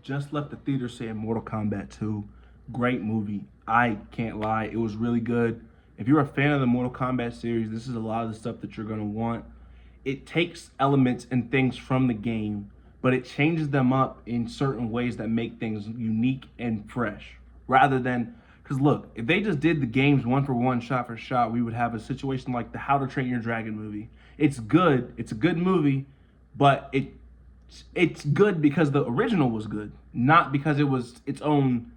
Just left the theater saying Mortal Kombat 2. Great movie. I can't lie. It was really good. If you're a fan of the Mortal Kombat series, this is a lot of the stuff that you're going to want. It takes elements and things from the game, but it changes them up in certain ways that make things unique and fresh. Rather than, because look, if they just did the games one for one, shot for shot, we would have a situation like the How to Train Your Dragon movie. It's good. It's a good movie, but it's good because the original was good, not because it was its own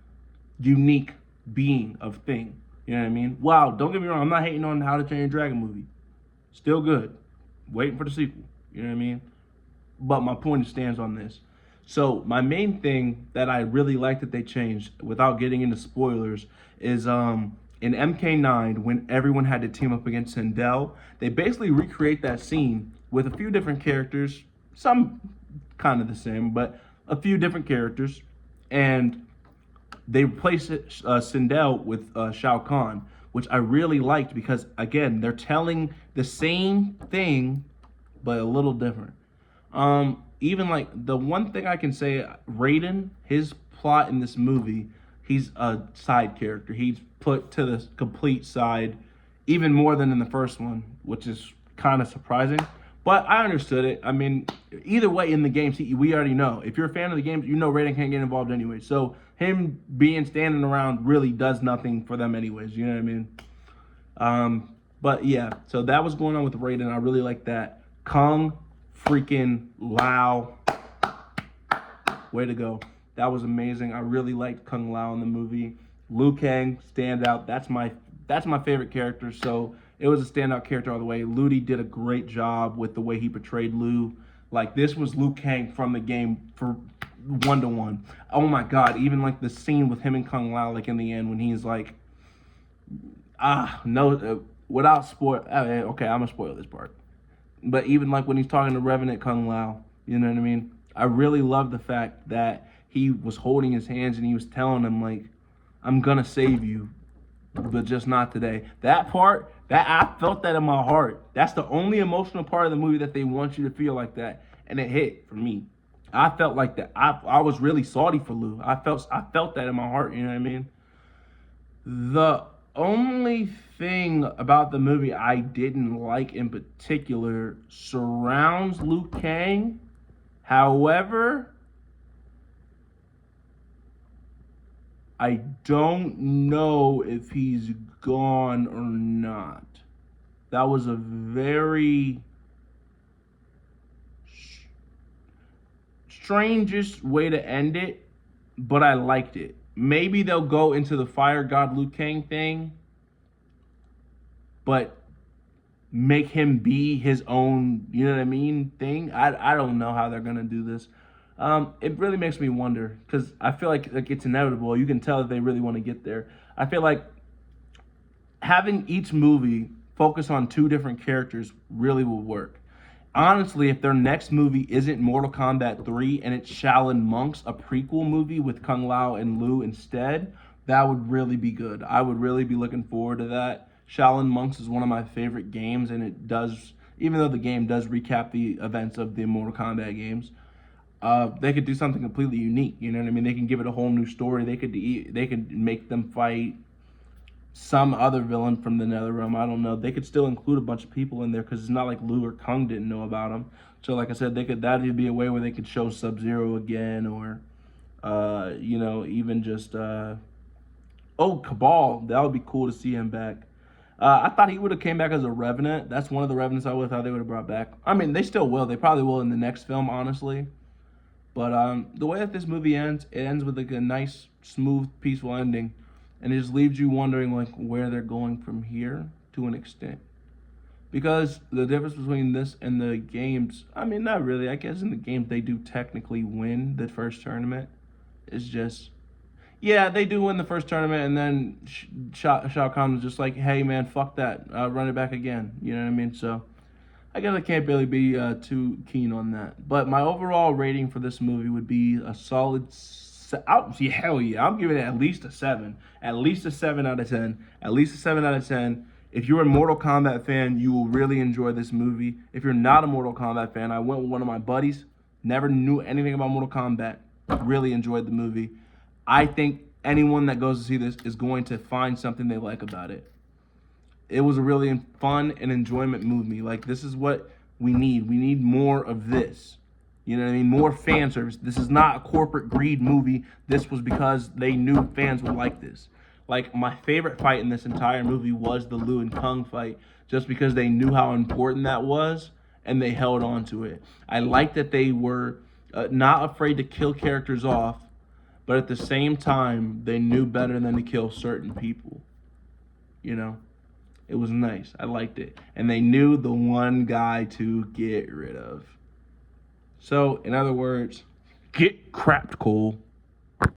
unique being of thing. You know what I mean? Wow, don't get me wrong, I'm not hating on the How to Train Your Dragon movie. Still good. Waiting for the sequel. You know what I mean? But my point stands on this. So my main thing that I really like that they changed, without getting into spoilers, is in MK9 when everyone had to team up against Sindel. They basically recreate that scene with a few different characters, some kind of the same, but a few different characters, and they replaced Sindel with Shao Kahn, which I really liked because again they're telling the same thing but a little different. Even like the one thing I can say, Raiden, his plot in this movie, he's a side character. He's put to the complete side, even more than in the first one, which is kind of surprising. But I understood it. I mean, either way in the games, we already know. If you're a fan of the games, you know Raiden can't get involved anyway. So him being standing around really does nothing for them anyways. You know what I mean? But yeah, so that was going on with Raiden. I really like that. Kung freaking Lao. Way to go. That was amazing. I really liked Kung Lao in the movie. Liu Kang, standout. That's my favorite character, so it was a standout character all the way. Ludi did a great job with the way he portrayed Liu. Like, this was Liu Kang from the game for 1-to-1. Oh my god, even like the scene with him and Kung Lao, like in the end when he's like, without spoil, okay, I'm gonna spoil this part. But even like when he's talking to Revenant Kung Lao, you know what I mean? I really love the fact that he was holding his hands and he was telling him, like, I'm gonna save you, but just not today. That part, that I felt that in my heart. That's the only emotional part of the movie that they want you to feel like that, and it hit for me. I felt like that. I was really salty for Lou. I felt that in my heart. You know what I mean? The only thing about the movie I didn't like in particular surrounds Liu Kang. However, I don't know if he's gone or not. That was a very strangest way to end it, but I liked it. Maybe they'll go into the Fire God Liu Kang thing, but make him be his own, you know what I mean, thing. I don't know how they're gonna do this. It really makes me wonder because I feel like it's inevitable. You can tell that they really want to get there. I feel like having each movie focus on two different characters really will work. Honestly, if their next movie isn't Mortal Kombat 3 and it's Shaolin Monks, a prequel movie with Kung Lao and Liu instead, that would really be good. I would really be looking forward to that. Shaolin Monks is one of my favorite games, and it does, even though the game does recap the events of the Mortal Kombat games, they could do something completely unique. You know what I mean? They can give it a whole new story. They could make them fight some other villain from the NetherRealm. I don't know. They could still include a bunch of people in there because it's not like Liu or Kung didn't know about them. So like I said, that'd be a way where they could show Sub-Zero again, or even just Cabal. That would be cool to see him back. I thought he would have came back as a Revenant. That's one of the Revenants I would have thought they would have brought back. I mean, they still will. They probably will in the next film, honestly. But the way that this movie ends, it ends with like a nice, smooth, peaceful ending. And it just leaves you wondering like where they're going from here to an extent. Because the difference between this and the games, I mean, not really. I guess in the games they do technically win the first tournament. It's just, yeah, they do win the first tournament, and then Shao Kahn was just like, hey man, fuck that, run it back again. You know what I mean? So I guess I can't really be too keen on that. But my overall rating for this movie would be a solid. Hell yeah, I'm giving it at least a 7. At least a 7 out of 10. At least a 7 out of 10. If you're a Mortal Kombat fan, you will really enjoy this movie. If you're not a Mortal Kombat fan, I went with one of my buddies, never knew anything about Mortal Kombat. Really enjoyed the movie. I think anyone that goes to see this is going to find something they like about it. It was a really fun and enjoyment movie. Like, this is what we need. We need more of this. You know what I mean? More fan service. This is not a corporate greed movie. This was because they knew fans would like this. Like, my favorite fight in this entire movie was the Liu and Kung fight, just because they knew how important that was and they held on to it. I like that they were not afraid to kill characters off, but at the same time, they knew better than to kill certain people. You know? It was nice. I liked it. And they knew the one guy to get rid of. So, in other words, get crapped, Cole.